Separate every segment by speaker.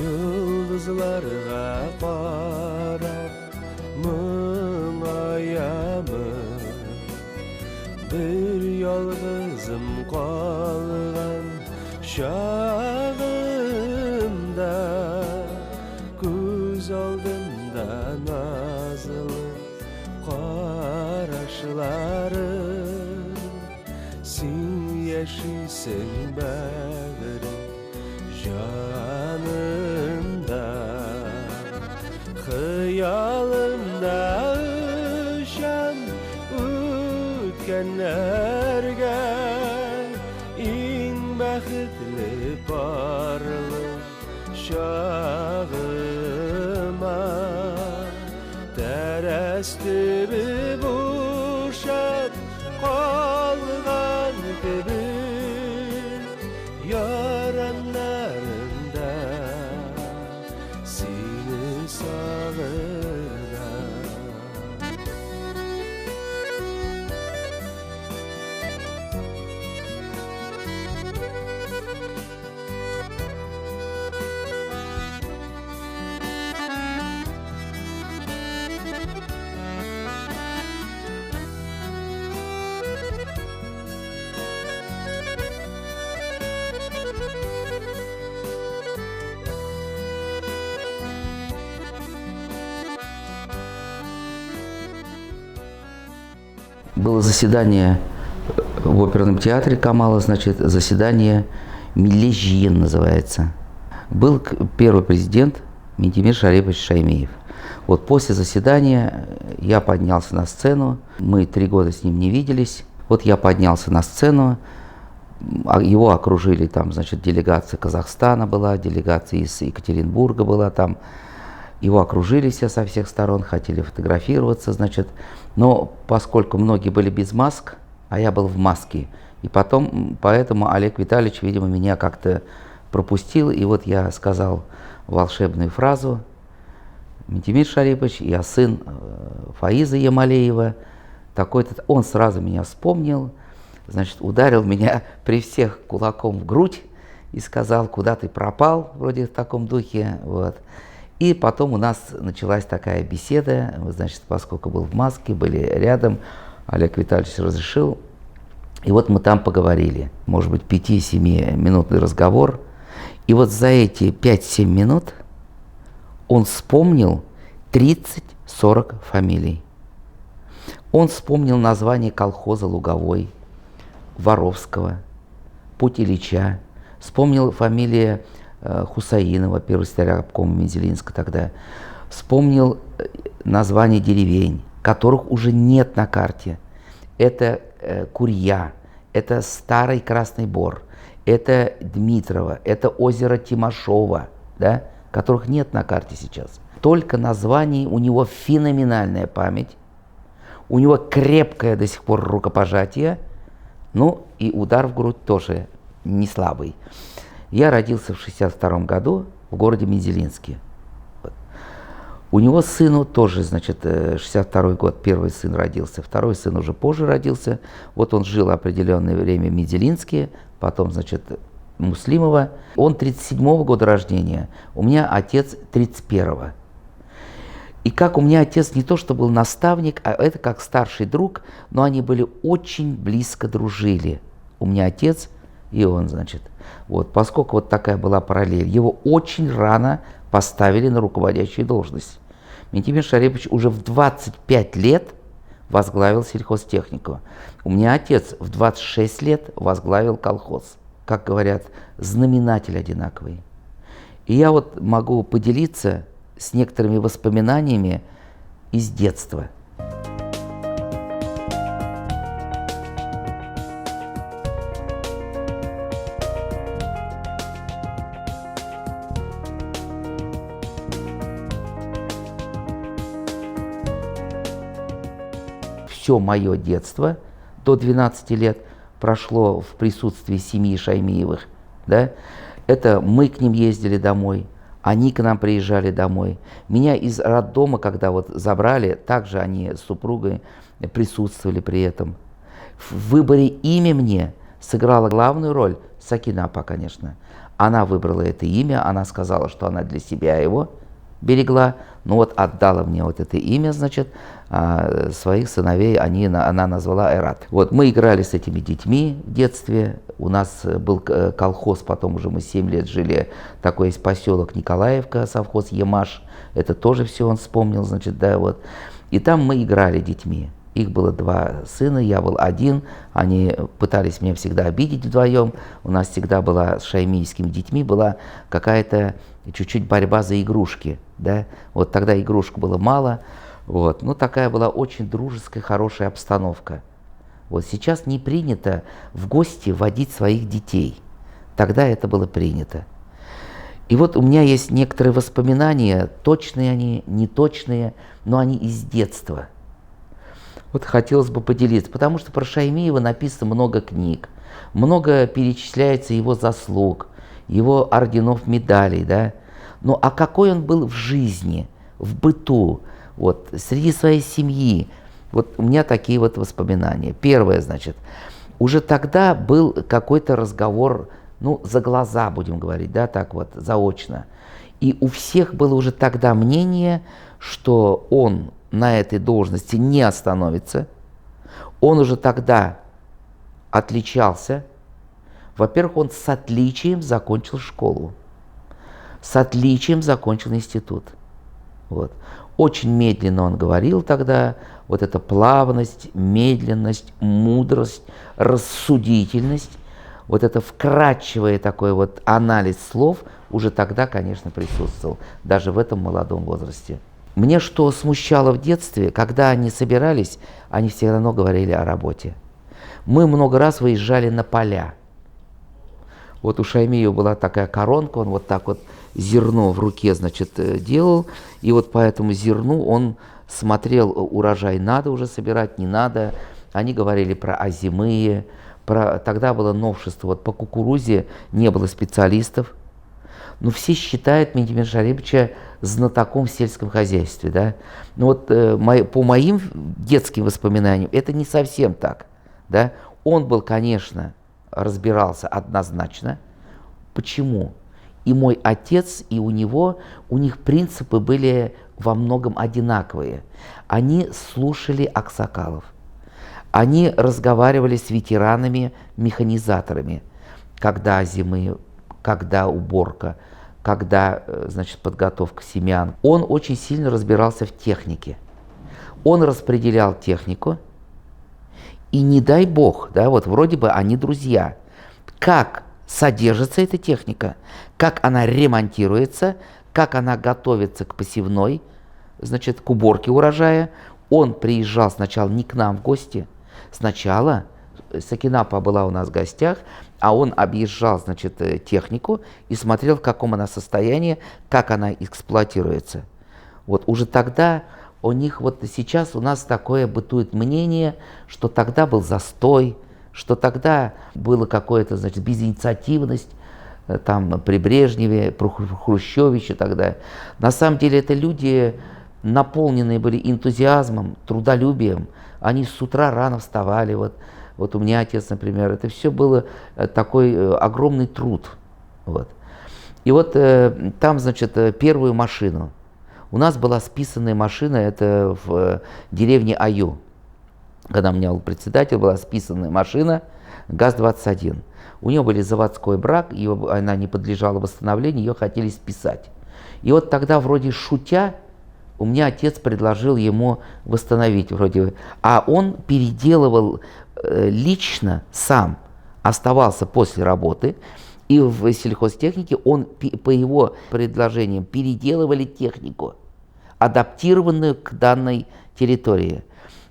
Speaker 1: Yıldızlarga qarab müngayamın Bir yalğızım qalğan şağımda Göz aldımda nazlı qaraşları Sen yaşıysın bəğrim canımda Xıyalımda ışan ötkenlerge En bəxtli barlıq şağıma Tərəstübü boşat qalğan gibi Yaranlarında seni sağıram
Speaker 2: Было заседание в оперном театре Камала, значит, заседание Миллежиен называется. Был первый президент Ментимир Шарипович Шаймиев. Вот после заседания я поднялся на сцену, мы 3 года с ним не виделись. Вот я поднялся на сцену, его окружили там, значит, делегация Казахстана была, делегация из Екатеринбурга была там. Его окружили все со всех сторон, хотели фотографироваться, значит. Но поскольку многие были без маск, а я был в маске, и поэтому Олег Витальевич, видимо, меня как-то пропустил. И вот я сказал волшебную фразу: Ментимир Шарипович, я сын Фаиза Ямалеева, такой-то. Он сразу меня вспомнил, значит, ударил меня при всех кулаком в грудь и сказал: куда ты пропал, вроде в таком духе, вот. И потом у нас началась такая беседа, значит, поскольку был в маске, были рядом, Олег Витальевич разрешил, и вот мы там поговорили, может быть, 5-7 минутный разговор, и вот за эти 5-7 минут он вспомнил 30-40 фамилий. Он вспомнил название колхоза Луговой, Воровского, Путь Ильича, вспомнил фамилия Хусаинова, первый секретарь обкома Мензелинска тогда, вспомнил названия деревень, которых уже нет на карте. Это Курья, это Старый Красный Бор, это Дмитрово, это озеро Тимошово, да, которых нет на карте сейчас. Только названий, у него феноменальная память, у него крепкое до сих пор рукопожатие, ну и удар в грудь тоже не слабый. Я родился в 1962 году в городе Мензелинске. У него сыну тоже, значит, 1962 год, первый сын родился, второй сын уже позже родился. Вот он жил определенное время в Мензелинске, потом, значит, Муслимова. Он 1937 года рождения, у меня отец 1931. И как у меня отец не то что был наставник, а это как старший друг, но они были очень близко дружили. У меня отец и он, значит. Вот, поскольку вот такая была параллель, его очень рано поставили на руководящую должность. Ментимир Шарипович уже в 25 лет возглавил сельхозтехнику. У меня отец в 26 лет возглавил колхоз. Как говорят, знаменатель одинаковый. И я вот могу поделиться с некоторыми воспоминаниями из детства. Все мое детство до 12 лет прошло в присутствии семьи Шаймиевых. Да? Это мы к ним ездили домой, они к нам приезжали домой. Меня из роддома, когда вот забрали, также они с супругой присутствовали при этом. В выборе имя мне сыграла главную роль Сакина апа, конечно. Она выбрала это имя, она сказала, что она для себя его берегла, ну вот отдала мне вот это имя, значит, а своих сыновей она назвала Айрат. Вот мы играли с этими детьми в детстве, у нас был колхоз, потом уже мы 7 лет жили, такой есть поселок Николаевка, совхоз Ямаш, это тоже все он вспомнил, значит, да, вот. И там мы играли детьми. Их было 2 сына, я был один, они пытались меня всегда обидеть вдвоем. У нас всегда была с шаймийскими детьми была какая-то чуть-чуть борьба за игрушки, да. Вот тогда игрушек было мало, вот. Ну такая была очень дружеская, хорошая обстановка. Вот сейчас не принято в гости водить своих детей, тогда это было принято. И вот у меня есть некоторые воспоминания, точные они, неточные, но они из детства. Вот хотелось бы поделиться, потому что про Шаймиева написано много книг, много перечисляется его заслуг, его орденов, медалей, да. Ну а какой он был в жизни, в быту, вот, среди своей семьи, вот у меня такие вот воспоминания. Первое, значит, уже тогда был какой-то разговор, ну, за глаза, будем говорить, да, так вот, заочно. И у всех было уже тогда мнение, что он на этой должности не остановится. Он уже тогда отличался. Во-первых, он с отличием закончил школу. С отличием закончил институт. Вот. Очень медленно он говорил тогда. Вот эта плавность, медленность, мудрость, рассудительность. Вот это вкрадчивый такой вот анализ слов уже тогда, конечно, присутствовал. Даже в этом молодом возрасте. Мне что смущало в детстве, когда они собирались, они все равно говорили о работе. Мы много раз выезжали на поля. Вот у Шаймиева была такая коронка, он вот так вот зерно в руке, значит, делал, и вот по этому зерну он смотрел, урожай надо уже собирать, не надо. Они говорили про озимые, тогда было новшество, вот по кукурузе не было специалистов. Но все считают Ментимира Шариповича знатоком в сельском хозяйстве, да. Но вот по моим детским воспоминаниям это не совсем так, да. Он был, конечно, разбирался однозначно. Почему? И мой отец, и у них принципы были во многом одинаковые. Они слушали аксакалов. Они разговаривали с ветеранами, механизаторами, когда зимы, когда уборка, когда, значит, подготовка семян. Он очень сильно разбирался в технике. Он распределял технику, и не дай бог, да, вот вроде бы они друзья, как содержится эта техника, как она ремонтируется, как она готовится к посевной, значит, к уборке урожая. Он приезжал сначала не к нам в гости, сначала Сакинапа была у нас в гостях, а он объезжал, значит, технику и смотрел, в каком она состоянии, как она эксплуатируется. Вот уже тогда у них, вот сейчас у нас такое бытует мнение, что тогда был застой, что тогда было какое-то, значит, безинициативность, там при Брежневе, при Хрущевиче тогда. На самом деле это люди, наполненные были энтузиазмом, трудолюбием. Они с утра рано вставали, вот у меня отец, например, это все было такой огромный труд. Вот. И вот там, значит, первую машину. У нас была списанная машина, это в деревне Аю. Когда у меня был председатель, была списанная машина ГАЗ-21. У нее был заводской брак, она не подлежала восстановлению, ее хотели списать. И вот тогда вроде шутя, у меня отец предложил ему восстановить вроде, а он переделывал лично сам, оставался после работы, и в сельхозтехнике он по его предложениям переделывали технику, адаптированную к данной территории.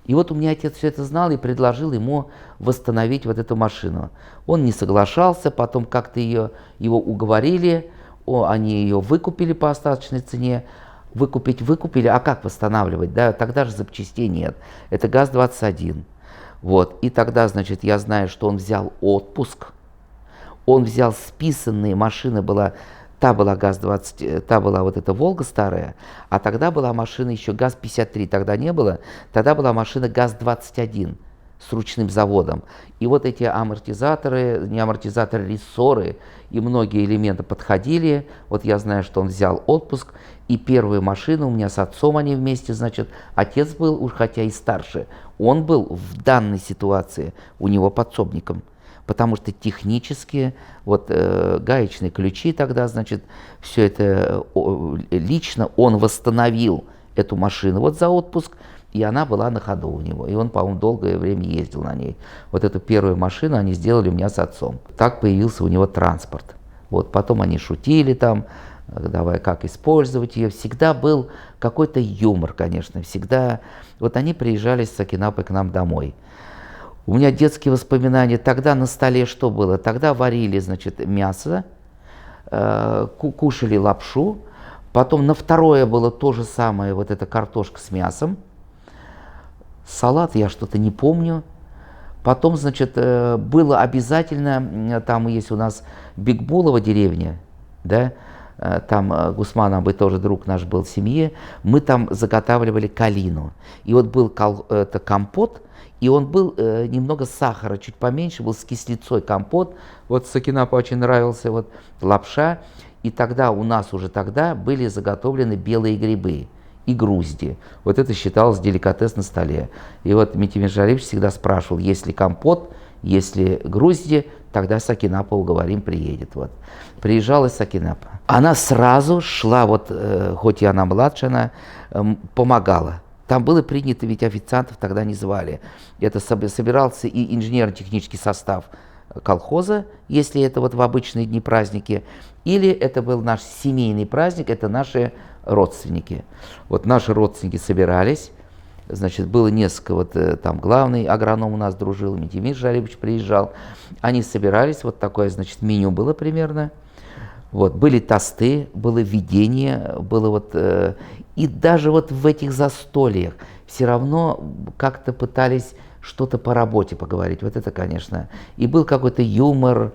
Speaker 2: И вот у меня отец все это знал и предложил ему восстановить вот эту машину. Он не соглашался, потом как-то его уговорили, они ее выкупили по остаточной цене. Выкупили, а как восстанавливать? Да? Тогда же запчастей нет. Это ГАЗ-21. Вот. И тогда, значит, я знаю, что он взял отпуск. Он взял списанные машины, та была ГАЗ-20, та была вот эта Волга старая, а тогда была машина еще ГАЗ-53, тогда не было, тогда была машина ГАЗ-21 с ручным заводом. И вот эти амортизаторы, не амортизаторы, рессоры и многие элементы подходили. Вот я знаю, что он взял отпуск, и первые машины у меня с отцом они вместе, значит, отец был, уж хотя и старше, он был в данной ситуации у него подсобником. Потому что технически, вот гаечные ключи тогда, значит, все это лично он восстановил эту машину вот за отпуск, и она была на ходу у него. И он, по-моему, долгое время ездил на ней. Вот эту первую машину они сделали у меня с отцом. Так появился у него транспорт. Вот потом они шутили там, давай как использовать ее. Всегда был какой-то юмор, конечно, всегда. Вот они приезжали с Сакинапы к нам домой. У меня детские воспоминания. Тогда на столе что было? Тогда варили, значит, мясо, кушали лапшу. Потом на второе было то же самое, вот эта картошка с мясом. Салат я что-то не помню. Потом, значит, было обязательно, там есть у нас Бигбулова деревня, да, там Гусман Абы тоже друг наш был в семье, мы там заготавливали калину. И вот был это компот, и он был немного сахара, чуть поменьше, был с кислицой компот. Вот Сакинапу очень нравился, вот лапша. И тогда у нас уже тогда были заготовлены белые грибы и грузди. Вот это считалось деликатес на столе. И вот Митимир Шарипович всегда спрашивал, есть ли компот, есть ли грузди, тогда Сакинапа, уговорим, приедет. Вот. Приезжала Сакинапа. Она сразу шла, вот, хоть и она младше, она помогала. Там было принято, ведь официантов тогда не звали. Это собирался и инженерно-технический состав колхоза, если это вот в обычные дни праздники, или это был наш семейный праздник, это наши родственники. Вот наши родственники собирались, значит, было несколько, вот там главный агроном у нас дружил, Митимир Шарипович приезжал, они собирались, вот такое, значит, меню было примерно, вот, были тосты, было видение, было вот, и даже вот в этих застольях все равно как-то пытались что-то по работе поговорить, вот это, конечно, и был какой-то юмор,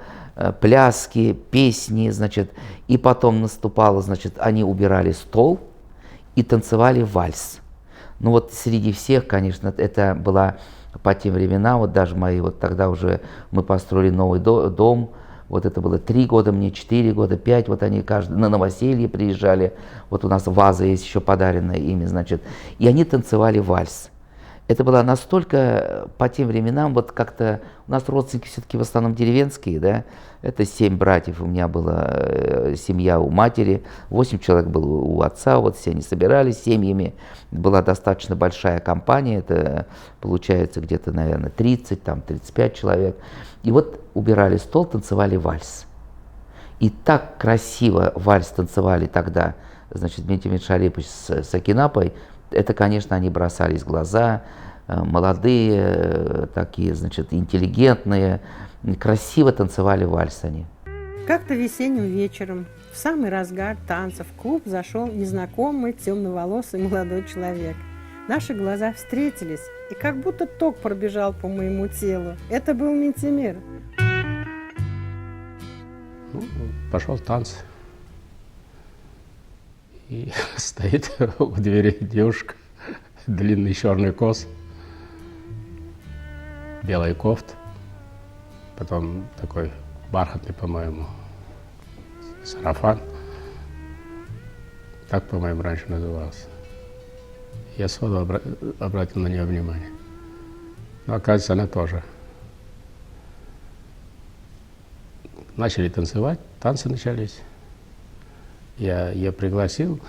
Speaker 2: пляски, песни, значит, и потом наступало, значит, они убирали стол и танцевали вальс. Ну вот среди всех, конечно, это была по тем временам, вот даже мои, вот тогда уже мы построили новый дом, вот это было 3 года, мне 4 года, 5, вот они каждый на новоселье приезжали, вот у нас ваза есть еще подаренная ими, значит, и они танцевали вальс. Это было настолько по тем временам, вот как-то у нас родственники все-таки в основном деревенские, да, это 7 братьев, у меня была семья у матери, 8 человек было у отца, вот все они собирались семьями, была достаточно большая компания, это получается где-то, наверное, 30, там 35 человек, и вот убирали стол, танцевали вальс. И так красиво вальс танцевали тогда, значит, Митимир Шарипович с Сакинапой. Это, конечно, они бросались в глаза, молодые, такие, значит, интеллигентные, красиво танцевали вальс они.
Speaker 3: Как-то весенним вечером, в самый разгар танцев, в клуб зашел незнакомый темноволосый молодой человек. Наши глаза встретились, и как будто ток пробежал по моему телу. Это был Митимир.
Speaker 4: Ну, пошел в танцы. И стоит у двери девушка, длинный черный кос, белая кофта, потом такой бархатный, по-моему, сарафан. Так, по-моему, раньше назывался. Я сразу обратил на нее внимание. Но, оказывается, она тоже. Начали танцевать, танцы начались. Я ее пригласил,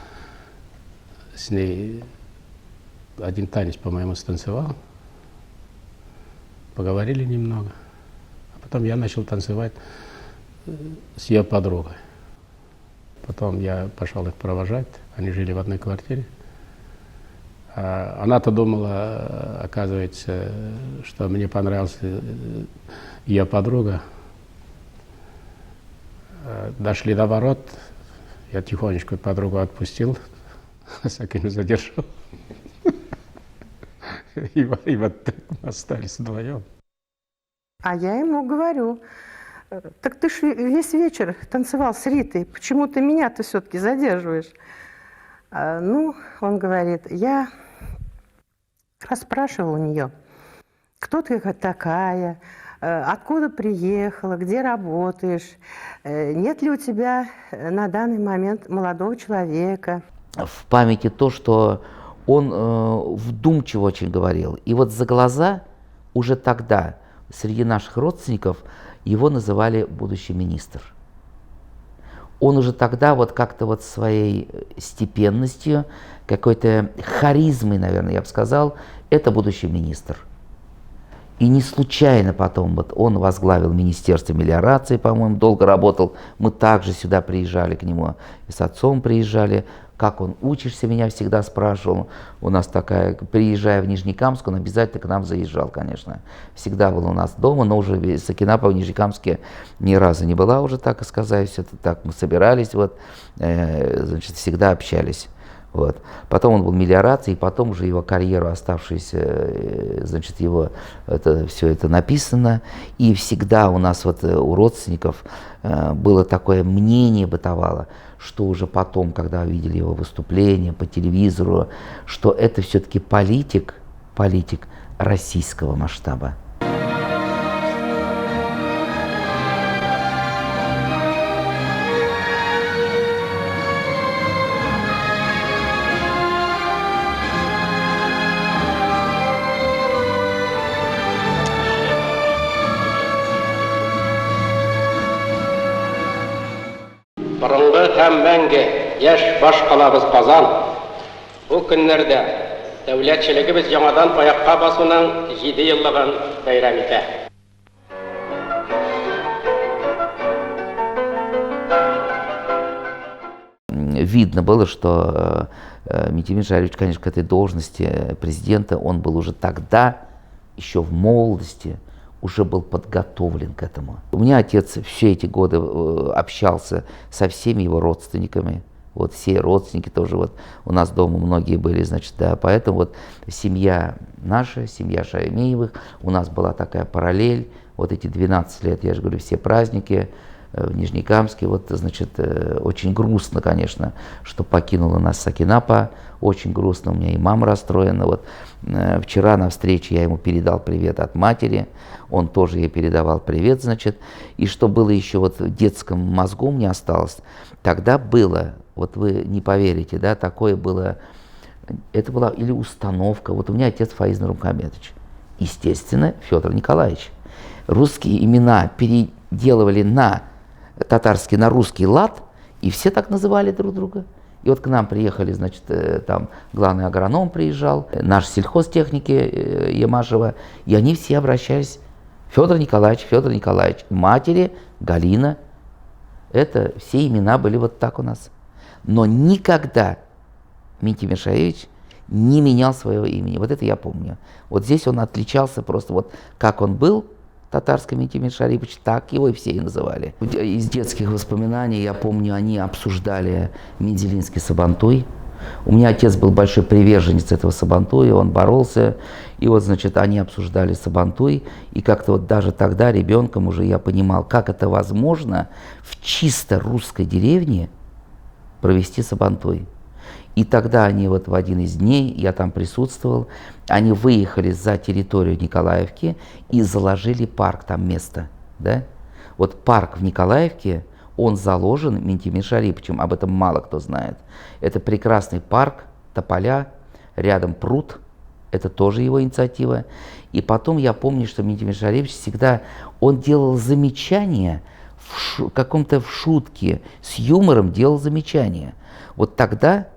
Speaker 4: с ней один танец, по-моему, станцевал, поговорили немного, а потом я начал танцевать с ее подругой. Потом я пошел их провожать, они жили в одной квартире. Она-то думала, оказывается, что мне понравилась ее подруга. Дошли до ворот. Я тихонечко подругу отпустил, Сакину задержал. И вот так мы остались вдвоем.
Speaker 3: А я ему говорю, так ты ж весь вечер танцевал с Ритой, почему ты меня-то все-таки задерживаешь? Ну, он говорит, я расспрашивал у нее, кто ты такая, откуда приехала, где работаешь, нет ли у тебя на данный момент молодого человека.
Speaker 2: В памяти то, что он вдумчиво очень говорил. И вот за глаза уже тогда среди наших родственников его называли будущий министр. Он уже тогда вот как-то вот своей степенностью, какой-то харизмой, наверное, я бы сказал, это будущий министр. И не случайно потом вот он возглавил Министерство мелиорации, по-моему, долго работал. Мы также сюда приезжали к нему, и с отцом приезжали. Как он учишься, меня всегда спрашивал. У нас такая, приезжая в Нижнекамск, он обязательно к нам заезжал, конечно. Всегда был у нас дома, но уже Сакинапа в Нижнекамске ни разу не была уже, так и сказать. Все это так мы собирались, вот, значит, всегда общались. Вот. Потом он был в мелиорации, и потом уже его карьеру, оставшуюся, значит, его, все это написано. И всегда у нас, вот, у родственников было такое мнение бытовало, что уже потом, когда увидели его выступление по телевизору, что это все-таки политик российского масштаба.
Speaker 5: Бұрынғы һәм мәңгі яшь баш қалабыз Казан бұл көннәрдә дәүләтчелегебез яңадан аяққа басуның 7 еллыгын бәйрәм итә.
Speaker 2: Видно было, что Минтимир Шарипович, конечно, к этой должности президента, он был уже тогда, еще в молодости, уже был подготовлен к этому. У меня отец все эти годы общался со всеми его родственниками. Вот все родственники тоже вот у нас дома многие были, значит, да. Поэтому вот семья наша, семья Шеремеевых, у нас была такая параллель. Вот эти 12 лет, я же говорю, все праздники в Нижнекамске. Вот, значит, очень грустно, конечно, что покинула нас Сакинапа. Очень грустно, у меня и мама расстроена. Вот вчера на встрече я ему передал привет от матери, он тоже ей передавал привет, значит. И что было еще вот в детском мозгу у меня осталось, тогда было, вот вы не поверите, да, такое было, это была или установка, вот у меня отец Фаиз Нурмухамедович, естественно, Федор Николаевич. Русские имена переделывали на татарский, на русский лад, и все так называли друг друга. И вот к нам приехали, значит, там главный агроном приезжал, наш сельхозтехники Ямашева, и они все обращались: Федор Николаевич, матери Галина. Это все имена были вот так у нас. Но никогда Минтимир Шарипович не менял своего имени. Вот это я помню. Вот здесь он отличался просто, вот как он был, татарский Минтимир Шарипович, так его и все и называли. Из детских воспоминаний я помню, они обсуждали Мензелинский Сабантуй. У меня отец был большой приверженец этого Сабантуя, он боролся. И вот, значит, они обсуждали Сабантуй. И как-то вот даже тогда, ребенком уже я понимал, как это возможно в чисто русской деревне провести Сабантуй. И тогда они вот в один из дней, я там присутствовал, они выехали за территорию Николаевки и заложили парк, там место, да? Вот парк в Николаевке, он заложен Минтимиром Шариповичем, об этом мало кто знает. Это прекрасный парк, тополя, рядом пруд, это тоже его инициатива. И потом я помню, что Минтимир Шарипович всегда, он делал замечания, в каком-то в шутке, с юмором делал замечания. Вот тогда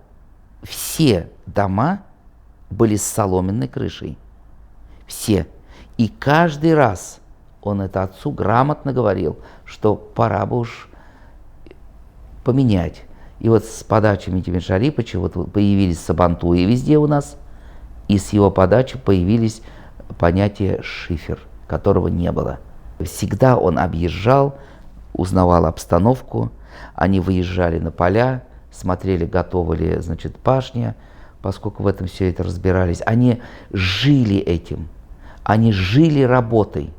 Speaker 2: все дома были с соломенной крышей. Все. И каждый раз он это отцу грамотно говорил, что пора бы уж поменять. И вот с подачи Минтимира Шариповича вот появились сабантуи везде у нас, и с его подачи появились понятия шифер, которого не было. Всегда он объезжал, узнавал обстановку, они выезжали на поля, смотрели, готова ли, значит, пашня, поскольку в этом все это разбирались. Они жили этим, они жили работой.